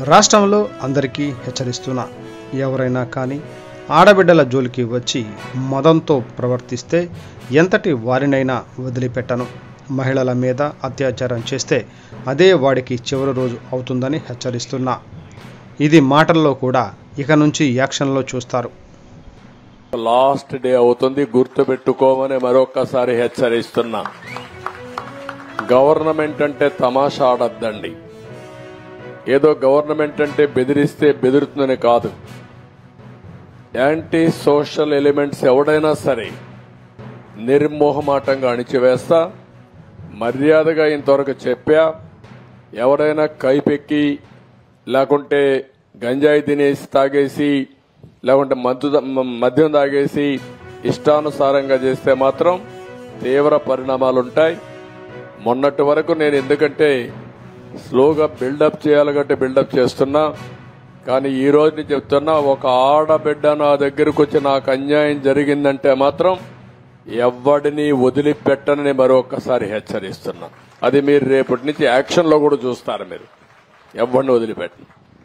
రాష్ట్రంలో అందరికీ హెచ్చరిస్తున్నా, ఎవరైనా కానీ ఆడబిడ్డల జోలికి వచ్చి మదంతో ప్రవర్తిస్తే ఎంతటి వారినైనా వదిలిపెట్టను. మహిళల మీద అత్యాచారం చేస్తే అదే వాడికి చివరి రోజు అవుతుందని హెచ్చరిస్తున్నా. ఇది మాటల్లో కూడా, ఇక నుంచి యాక్షన్లో చూస్తారు. లాస్ట్ డే అవుతుంది, గుర్తుపెట్టుకోమని మరొక్కసారి హెచ్చరిస్తున్నా. గవర్నమెంట్ అంటే తమాషా ఆడద్దండి. ఏదో గవర్నమెంట్ అంటే బెదిరిస్తే బెదురుతుందని కాదు. యాంటీ సోషల్ ఎలిమెంట్స్ ఎవడైనా సరే నిర్మోహమాటంగా అణిచివేస్తా. మర్యాదగా ఇంతవరకు చెప్పా. ఎవరైనా కైపెక్కి లేకుంటే గంజాయి తినేసి తాగేసి లేకుంటే మద్యం తాగేసి ఇష్టానుసారంగా చేస్తే మాత్రం తీవ్ర పరిణామాలుంటాయి. మొన్నటి వరకు నేను ఎందుకంటే స్లోగా బిల్డప్ చేయాలంటే బిల్డప్ చేస్తున్నా, కానీ ఈ రోజు నుంచి చెప్తున్నా, ఒక ఆడబిడ్డ నా దగ్గరకు వచ్చి నాకు అన్యాయం జరిగిందంటే మాత్రం ఎవ్వడిని వదిలిపెట్టనని మరొకసారి హెచ్చరిస్తున్నా. అది మీరు రేపటి నుంచి యాక్షన్ లో కూడా చూస్తారు. మీరు ఎవ్వడిని వదిలిపెట్టను.